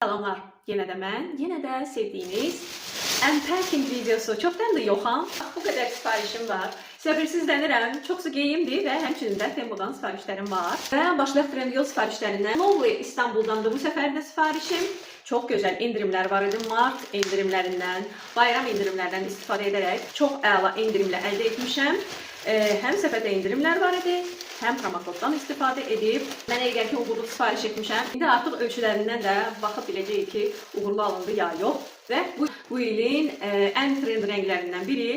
Salamlar, yenə də mən, yenə də sevdiyiniz unpacking videosu. Çoxdan da yoxam. Bu qədər sifarişim var. Səbirsizlənirəm. Çoxsu geyimdir və həmçinin də Temudan sifarişlərim var. Və başlayaq Trendyol sifarişlərindən. Lovely İstanbul'dan da bu səfər də sifarişim. Çox gözəl indirimlər var idi. Mart indirimlərindən, bayram indirimlərdən istifadə edərək çox əla indirimlə əldə etmişəm. Həm səfərdə indirimlər var idi, həm promokoddan istifadə edib mənə elə gəlir ki, uğurlu sifariş etmişəm. İndi artıq ölçülərindən də baxıb biləcəyik ki, uğurlu alındı ya yox. Və bu ilin ən trend rənglərindən biri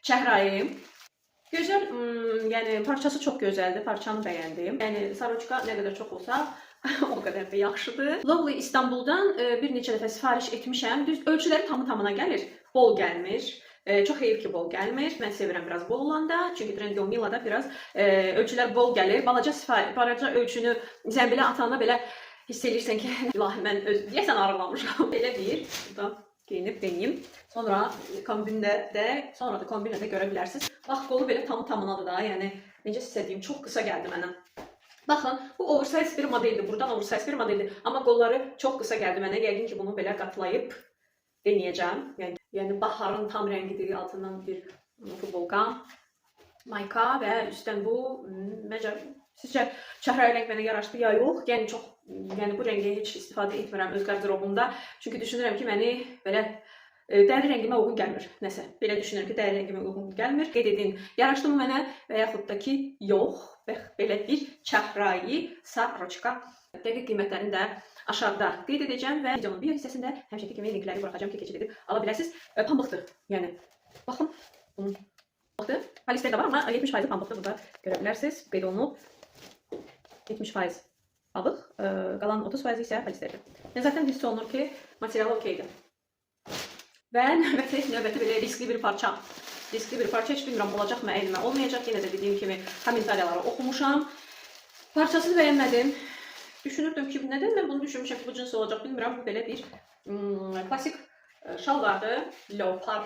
çəhrayı. Gözəl, yəni parçası çox gözəldir, parçanı bəyəndim. Yəni saroçka nə qədər çox olsa o qədər də yaxşıdır. Lovely İstanbul'dan bir neçə dəfə sifariş etmişəm. Düz ölçüləri tamı-tamına gəlir, bol gəlmir. Çox heyif ki, bol gəlmir. Mən sevirəm biraz bol olanda. Çünki Trendyol Mila'da biraz ölçülər bol gəlir. Balaca ölçünü zəmbilə atanda belə hiss edirsən ki, ilahi mən deyəsən arıqlamışam. Belə bir, burada geyinib deneyim. Sonra kombinlə də görə bilərsiniz. Bax, qolu belə tamı-tamınadır da. Yəni, necə sizə deyim, çox qısa gəldi mənə. Baxın, bu oversize bir modeldir. Buradan oversize bir modeldir. Amma qolları çox qısa gəldi mənə. Yəqin ki, bunu belə qatlayıb denəyəcəm. Yəni baharın tam rəngidir, altından bir futbolka, mayka və üstdən bu, sizcə çəhrayı rəng mənə yaraşdı ya yox? Yəni bu rəngi heç istifadə etmirəm öz qardırobumda. Çünki düşünürəm ki, məni belə dəri rəngimə uyğun gəlmir. Nəsə, belə düşünürəm ki, dəri rəngimə uyğun gəlmir. Qeyd edin, yaraşdı mı mənə və yaxud da ki, yox. Və belə bir çəhrayı saroçka. Dəqiq qiymətlərini də aşağıda qeyd edəcəm və videonun bir hissəsində həmişəki kimi linkləri buraxacağım ki, keçid edib ala biləsiniz. Pambıqdır. Yəni, baxın, bunun pambıqdır. Polister də var, amma 70% pambıqdır. Burada görə bilərsiniz. Qeyd olunub 70% pambıq, qalan 30% isə polisterdir. Zaten hiss olunur ki, materialı okeydir. Və növbəti belə riskli bir parça. Riskli bir parça, heç bilmirəm, olacaqmı, əlimə olmayacaq. Yenə də dediyim kimi, komentariyaları oxumuşam. Parçasını bəyənmədim. Düşünürdüm ki, nədən mən bunu düşünmüşəm ki, bu cins olacaq, bilmirəm. Bu belə bir klasik şalvardır. Leopar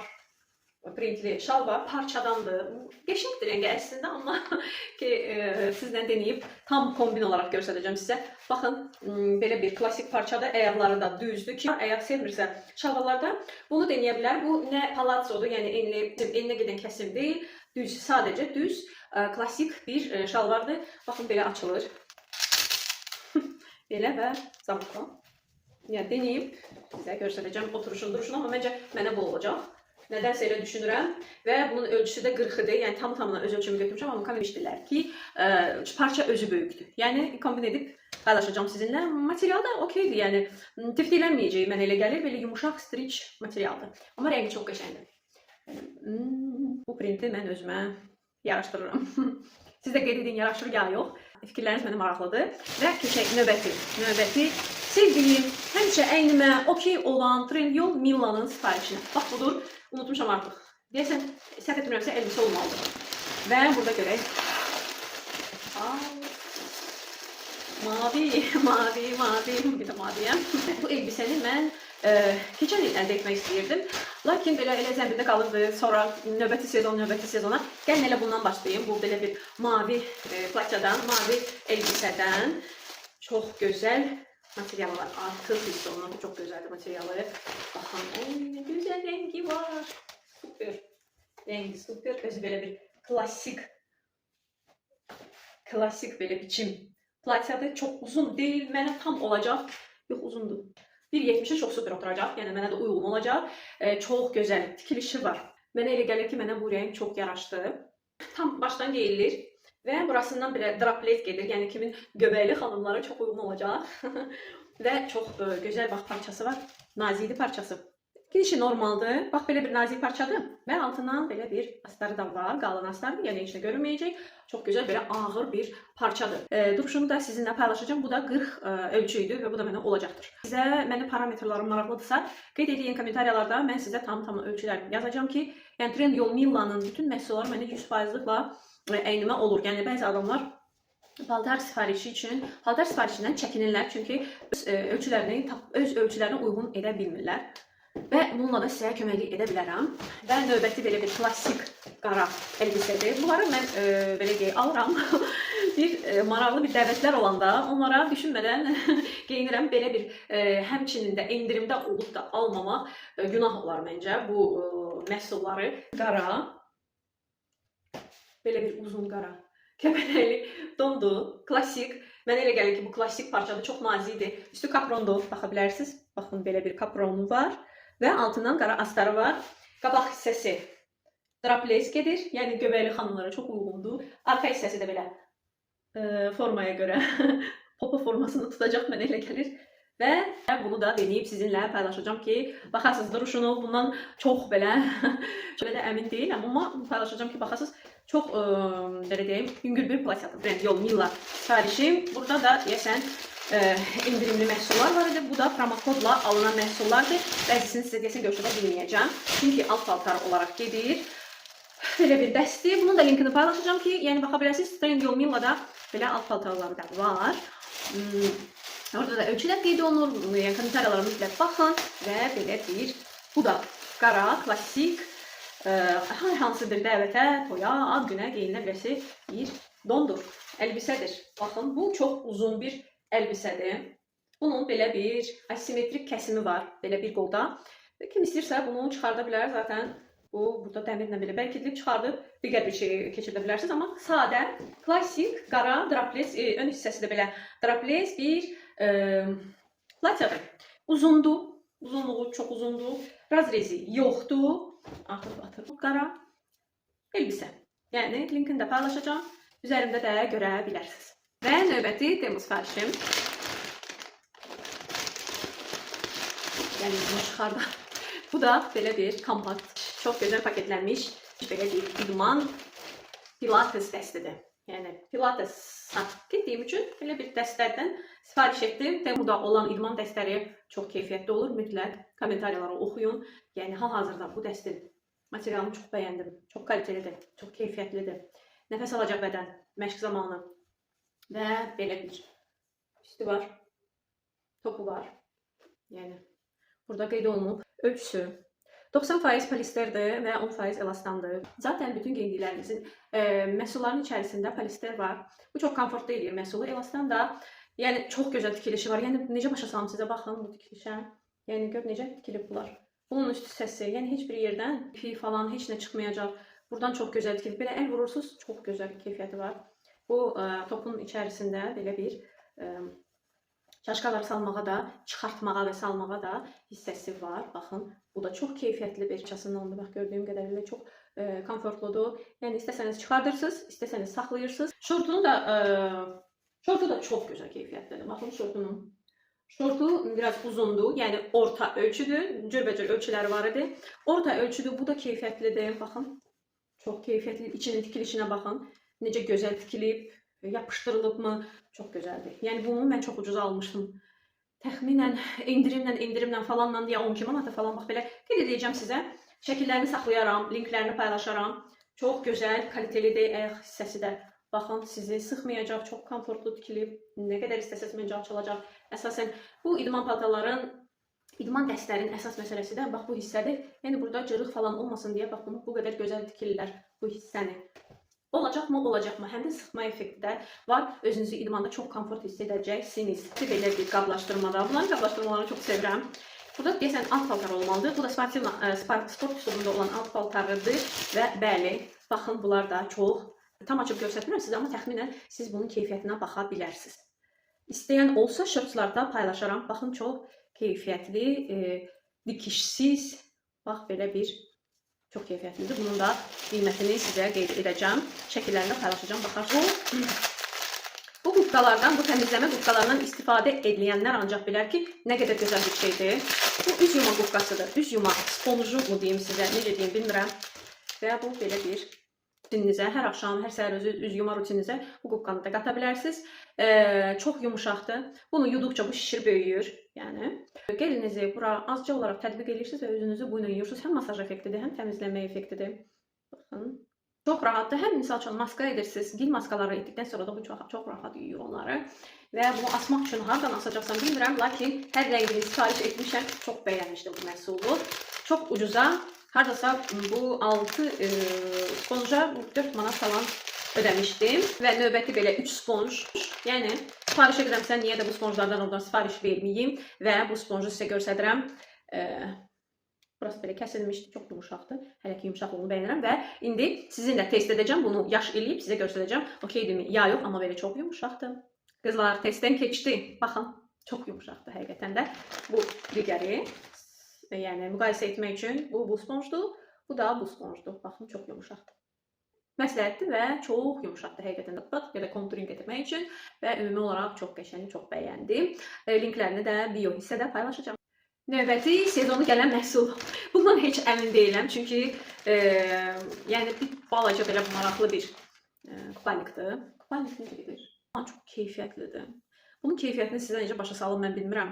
printli şalvar, parçadandır. Qəşəngdir rəngi əslində, amma ki, sizlə denəyib tam kombin olaraq göstərəcəm sizə. Baxın, belə bir klasik parçadır. Əyaqları da düzdür ki, əyaq sevmirsə şalvarlarda bunu deneyə bilər. Bu nə palazzodur, yəni enlə gedən kəsim deyil. Düz, sadəcə düz, klasik bir şalvardır. Baxın, belə açılır. Belə və zamutla. Yəni, denəyib sizə göstərəcəm oturuşun duruşunu, amma məncə mənə bu olacaq. Nədənsə elə düşünürəm və bunun ölçüsü də 40-dır. Yəni, tam-tamına öz ölçümü götürmüşəm, amma kombinləşdirlər ki, parça özü böyükdür. Yəni, kombin edib paylaşacağım sizinlə. Material da okeydir, yəni tiftiylənməyəcək mənə elə gəlir. Belə yumuşaq striç materialdır. Amma rəngi çox qəşəngdir. Bu printi mən özümə yaraşdırıram. Siz də qeyd edin, yaraşır ya yox. Fikirləriniz mənə maraqlıdır. Və keçək növbəti sevdiyim, həmişə əynimə okey olan Trendyol Mila'nın sifarişinə. Bax, budur. Unutmuşam artıq. Deyəsən, səhv etmirəmsə elbise olmalıdır. Və burada görək. Mavi, bir də maviyəm. Bu elbisəni mən keçən il əldə etmək istəyirdim. Lakin belə zəmbildə qalırdı. Sonra növbəti sezona. Gəlin elə bundan başlayayım. Bu belə bir mavi platyadan, mavi elbisədən. Çox gözəl materialı var. Artıq hiss olunur. Çox gözəldir materialı. Baxın, nə gözəl rəngi var. Super. Rəngi super. Özü belə bir klasik belə biçim. Platyadır. Çox uzun deyil. Mənə tam olacaq. Yox, uzundur. 1.70'e çox super oturacaq. Yəni, mənə də uyğun olacaq. Çox gözəl tikilişi var. Mənə elə gəlir ki, mənə bu rəng çox yaraşdı. Tam başdan geyilir. Və burasından belə draplet gedir. Yəni, kimin göbəkli xanımlara çox uyğun olacaq. Və çox gözəl bax parçası var. Nazikdir parçası. Girişi normaldır. Bax, belə bir nazik parçadır. Və altından belə bir astarı da var. Qalın astardır. Yəni, heç də görünməyəcək. Çox gözəl, belə ağır bir parçadır. Duruşunu da sizinlə paylaşacağım. Bu da 40 ölçüydür və bu da mənə olacaqdır. Sizə mənim parametrlarım maraqlıdırsa, qeyd edin komentariyalarda. Mən sizə tam ölçülər yazacağım ki, yəni Trendyol Mila'nın bütün məhsulları mənə 100%'lıqla əynimə olur. Yəni, bəzi adamlar paltar sifarişindən çəkinirlər. Çünki öz ölçülərinə uyğun edə bilmirlər. Və bununla da sizə köməklik edə bilərəm. Və növbəti belə bir klasik qara elbisədir. Bunları mən belə alıram. bir maraqlı bir dəvətlər olanda onlara düşünmədən geyinirəm. Belə bir həmçinin də endirimdə olub da almamaq günah olar məncə bu məhsulları. Qara, belə bir uzun qara kəpənəkli dondur, klassik. Mənə elə gəlir ki, bu klassik parçadır, çox nazikdir. Üstü kaprondur, baxa bilərsiniz. Baxın, belə bir kapronu var və altından qara astarı var. Qabaq hissəsi strapless gedir, yəni göbəkli xanımlara çox uyğundur. Arxa hissəsi də belə formaya görə popo formasını tutacaq, mənə elə gəlir. Və bunu da deneyib sizinlə paylaşacağım ki, baxasınız duruşunu, bundan çox belə şöyle də əmin deyiləm, amma paylaşacağım ki, baxasınız, çox belə deyim, yüngül bir platyadır. Brand Yol Milla sifarişim. Burada da deyəsən indirimli məhsullar var idi. Bu da promokodla alınan məhsullardır. Bəzisini sizə deyəsən görüşədə bilməyəcəm. Çünki alt paltar olaraq gedir. Belə bir dəsti. Bunun da linkini paylaşacağım ki, yəni baxa bilərsiniz, Brand Yol Milla'da belə alt paltarları da var. Orada da ölçülər qeyd olunur. Yəni komentariyalara mütləq baxın və belə bir, bu da qara, klassik, hər hansı bir dəvətə, toya, ad günə geyinə biləcəsi bir dondur, əlbisədir. Baxın, bu çox uzun bir əlbisədir. Bunun belə bir asimetrik kəsimi var, belə bir qolda. Kim istəyirsə bunu çıxarda bilər. Zaten bu, burada dəmirlə belə bərkidilib çıxardıb digər bir şey keçirdə bilərsiniz. Amma sadə, klassik, qara, drapless, ön hissəsi də belə drapless bir platyadır. Uzundur, uzunluğu çox uzundur, razrezi yoxdur. Atır, qara elbisə. Yəni linkini də paylaşacağım. Üzərində də görə bilərsiniz. Və növbəti temmuz sifarişim. Yəni bunu çıxarda. Bu da belə bir kompakt, çox gözəl paketlənmiş belə bir idman pilates dəstidir. Yəni pilatesa getdiyim üçün belə bir dəstlərdən sifariş etdim. Temuda olan idman dəstləri çox keyfiyyətli olur. Mütləq komentariyaları oxuyun. Yəni hal-hazırda bu dəstin materialını çox bəyəndim. Çox kalitelidir, çox keyfiyyətlidir. Nəfəs alacaq bədən məşq zamanı. Və belə bir üstü var, topu var. Yəni burada qeyd olunub ölçüsü 90% polisterdir və 10% elastandır. Zaten bütün geyindiklərinizin məhsulların içərisində polister var. Bu çox komfortlu edir məhsulu. Elastan da yəni çox gözəl tikilişi var. Yəni necə başa salım sizə, baxın bu tikilişə. Yəni gör necə tikilib bunlar. Bunun üst hissəsi, yəni heç bir yerdən pi falan heç nə çıxmayacaq. Buradan çox gözəl tikilib. Belə əl vurursunuz, çox gözəl keyfiyyəti var. Bu topun içərisində belə bir çaşkalar salmağa da, çıxartmağa və salmağa da hissəsi var. Baxın, bu da çox keyfiyyətli bir çasından oldu. Bax, gördüyüm qədərilə çox komfortludur. Yəni istəsəniz çıxardırsınız, istəsəniz saxlayırsınız. Şortu da çox gözəl keyfiyyətlidir. Baxın şortunun. Şortu biraz uzundur, yəni orta ölçüdür. Cürbəcür ölçüləri var idi. Orta ölçüdür, bu da keyfiyyətlidir. Baxın, çox keyfiyyətli. İçinin tikilişinə baxın. Necə gözəl tikilib, yapışdırılıb mı? Çox gözəldir. Yəni bunu mən çox ucuza almışdım. Təxminən endirimlə falanla deyə 12 manata falan, bax belə qeyd edəcəm sizə. Şəkillərini saxlayaram, linklərini paylaşaram. Çox gözəl, kalitelidir. Ayaq hissəsi də baxın, sizi sıxmayacaq, çox komfortlu tikilib. Nə qədər istəsəz məncə açılacaq. Əsasən bu idman paltarların, idman dəstlərin əsas məsələsi də bax bu hissədir. Yəni burada cırıq falan olmasın deyə bax bunu bu qədər gözəl tikilirlər bu hissəni. Olacaqmı, olacaqmı? Həm də sıxma effekti də var. Özünüzü idmanda çox komfort hiss edəcəksiniz. Belə bir qablaşdırmada. Bunların qablaşdırmalarını çox sevirəm. Burada deyəsən alt paltar olmalıdır. Bu da sport üslubunda olan alt paltarıdır. Və bəli, baxın bunlar da çox. Tam açıb göstərmirəm sizə, amma təxminən siz bunun keyfiyyətinə baxa bilərsiniz. İstəyən olsa şortlarda paylaşaram. Baxın, çox keyfiyyətli, dikişsiz, bax belə bir çox keyfiyyətlidir. Bunun da qiymətini sizə qeyd edəcəm. Şəkillərini paylaşacağım. Baxarsınız. Bu qubqalardan, bu təmizləmə qubqalarından istifadə edilənlər ancaq bilər ki, nə qədər gözəl bir şeydir. Bu üz yuma qubqasıdır. Üz yuma sponju mu deyim sizə, necə deyim bilmirəm. Və bu belə bir rutininizə, hər axşam, hər səhər üz yuma rutininizə bu qubqanı da qata bilərsiniz. Çox yumuşaqdır. Bunu yuduqca bu şişir, böyüyür. Yəni, gelinizi bura azca olaraq tətbiq edirsiniz və özünüzü bu ilə yuyursunuz. Həm masaj effektidir, həm təmizləmə effektidir. Baxın. Çox rahatdır. Həm misal üçün maska edirsiniz. Gil maskaları etdikdən sonra da bu çox rahat yuyur onları. Və bunu asmaq üçün hardan asacaqsam bilmirəm. Lakin hər rəngini sifariş etmişəm. Çox bəyənmişdim bu məhsulu. Çox ucuza. Hardasa bu 6 sponja 4 manat falan ödəmişdim və növbəti belə 3 sponj. Yəni sifariş edirəmsə niyə də bu sponjlardan oradan sifariş verməyim və bu sponju sizə göstərirəm. Burası belə kəsilmişdi, çox yumuşaqdır. Hələ ki yumşaqlığını bəyənirəm və indi sizinlə test edəcəm. Bunu yaş eləyib sizə göstərəcəm. Okeydirmi? Ya yox, amma belə çox yumuşaqdır. Qızlar, testdən keçdi. Baxın, çox yumuşaqdır həqiqətən də. Bu digəri, yəni müqayisə etmək üçün bu sponjdur. Bu da bu sponjdur. Baxın, çox yumuşaqdır. Məsləhətdir və çox yumuşaqdır həqiqətən də. Bax, ya da konturing etmək üçün və ümumi olaraq çox qəşəng, çox bəyəndim. Linklərini də bio hissədə paylaşacağam. Növbəti sezonu gələn məhsul. Bundan heç əmin deyiləm, çünki yəni bir balaca belə maraqlı bir kupalikdir. Kupalik necə gedir? Çox keyfiyyətlidir. Bunun keyfiyyətini sizə necə başa salım mən bilmirəm.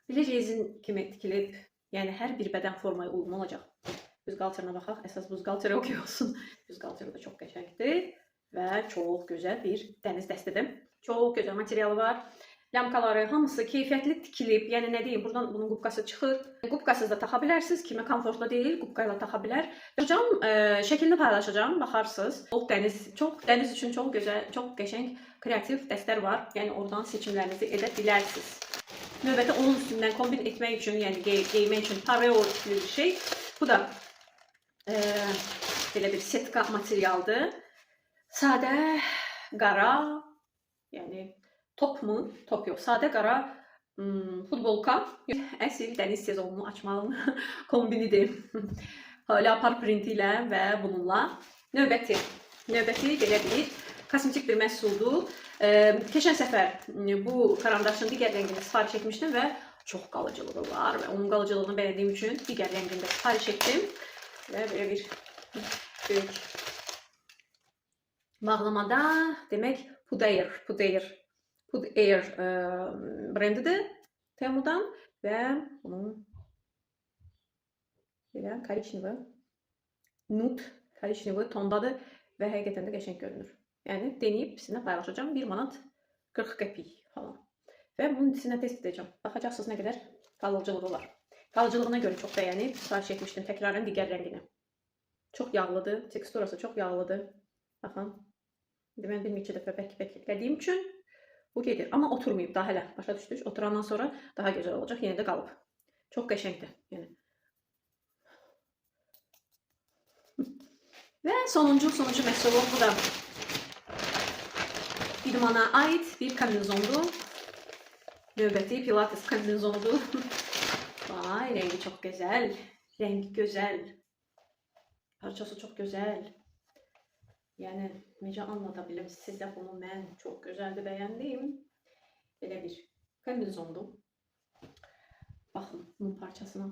Belə rezin kimi tikilib, yəni hər bir bədən formaya uyğun olacaq. Büzqalterına baxaq, əsas büzqalteri okey olsun. Büzqalteri də çox qəşəngdir və çox gözəl bir dəniz dəstidir. Çox gözəl materialı var. Lamkaları hamısı keyfiyyətli tikilib. Yəni nə deyim, buradan bunun qubqası çıxır. Qubqasız da taxa bilərsiniz. Kimə komfortlu deyil, qubqa ilə taxa bilər. Şəklini paylaşacağım, baxarsınız. Dəniz üçün çox gözəl, çox qəşəng kreativ dəstlər var. Yəni oradan seçimlərinizi edə bilərsiniz. Növbəti onun üstündən kombin etmək üçün, yəni geymək üçün pareo tipli bir şey. Bu da belə bir setka materialdır. Sadə, qara, yəni top mu? Top yox. Sadə qara futbolka. Əsl dəniz sezonunu açmalım kombinidir. Leopard printi ilə və bununla. Növbəti belə bir kosmetik bir məhsuldur. Keçən səfər bu karandaşın digər rəngini sifariş etmişdim və çox qalıcılığı var və onun qalıcılığını bəyəndiyim üçün digər rəngində sifariş etdim. Və belə bir böyük bağlamada demək Pud Air brendidir Temu'dan və bunun belə korичневый, nude korичневый tondadır və həqiqətən də qəşəng görünür. Yəni denəyib sizinlə paylaşacağım. 1 manat 40 qəpik falan. Və bunun sizinlə test edəcəm. Baxacaqsınız nə qədər qalıcılığı var. Qalıcılığına görə çox bəyənib sifariş etmişdim təkrarən digər rəngini. Çox yağlıdır, teksturası çox yağlıdır. Baxın. Mən bir neçə dəfə bək eklədiyim üçün bu gedir. Amma oturmayıb daha hələ. Başa düşdük. Oturandan sonra daha gözəl olacaq. Yenə də qalıb. Çox qəşəngdir. Yəni. Və sonuncu məhsulum bu da idmana aid bir kombinezondur. Növbəti pilates kombinezonudur. Vay, rəngi çox gözəl. Rəngi gözəl. Parçası çox gözəl. Yəni, necə anlada bilim sizə bunu mən çox gözəldir bəyəndim. Belə bir kombinezondur. Baxın bunun parçasına.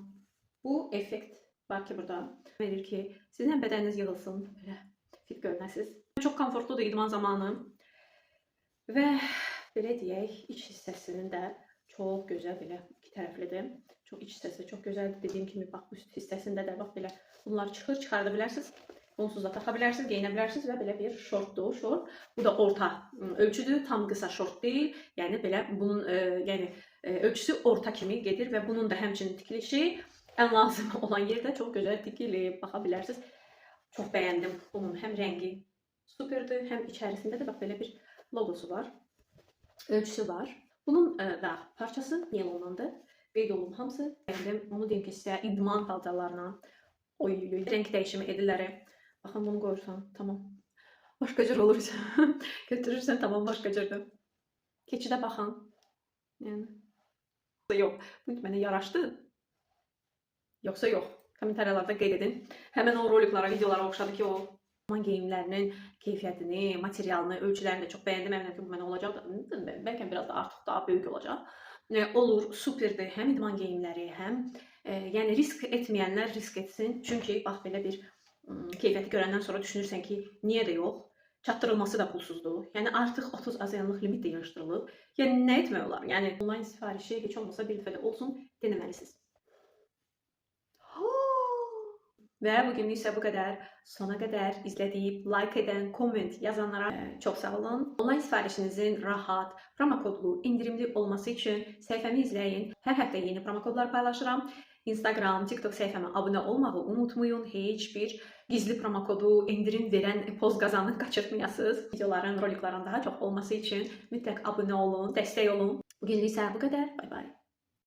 Bu effekt var ki burada. Verir ki, sizin bədəniniz yığılsın, belə fit görünəsiniz. Çox komfortludur idman zamanı. Və belə deyək, iç hissəsinin də çox gözəl belə iki tərəflidir. Çox iç hissəsi çox gözəldir. Dediyim kimi, bax, üst hissəsində də bax belə bunlar çıxarda bilərsiniz. Onsuz da taxa bilərsiniz, geyinə bilərsiniz və belə bir şortdur. Şort. Bu da orta ölçüdür, tam qısa şort deyil. Yəni belə bunun ölçüsü orta kimi gedir və bunun da həmçinin tikilişi ən lazım olan yerdə çox gözəl tikilib. Baxa bilərsiniz. Çox bəyəndim. Bunun həm rəngi superdir, həm içərisində də bax belə bir logosu var. Ölçüsü var. Bunun da parçası nilondandır. Qeyd olunub hamısı. Onu deyim ki, sizə idman paltarlarına renk dəyişimi ediləri. Baxın, bunu qoyursan, tamam. Başqa cür olur. Götürürsən, tamam, başqa cürdür. Keçidə baxın. Yəni. Yox, bu mənə yaraşdı. Yoxsa yox. Kommentariyalarda qeyd edin. Həmən o roliklara, videolara oxşadı ki, o idman geyimlərinin keyfiyyətini, materialını, ölçülərini də çox bəyəndim. Əminəm ki, bu mənə olacaq. Bəlkə biraz da artıq daha böyük olacaq. Olur, superdir. Həm idman geyimləri, həm yəni risk etməyənlər risk etsin. Çünki bax belə bir keyfiyyəti görəndən sonra düşünürsən ki, niyə də yox? Çatdırılması da pulsuzdur. Yəni artıq 30 azyanlıq limit də yığışdırılıb. Yəni nə etmək olar? Yəni onlayn sifarişi heç olmasa bir dəfə də olsun deneməlisiniz. Və bugünlük isə bu qədər. Sona qədər izlədiyib, like edən, komment yazanlara çox sağ olun. Onlayn sifarişinizin rahat, promo kodlu, indirimli olması üçün səhifəmi izləyin. Hər həftə yeni promo kodlar paylaşıram. Instagram, TikTok səhifəmə abunə olmağı unutmayın. Heç bir gizli promokodu, endirim verən poz qazanın qaçırtmayasınız. Videoların, rolikların daha çox olması üçün mütləq abunə olun, dəstək olun. Bugünlük isə bu qədər. Bay bay.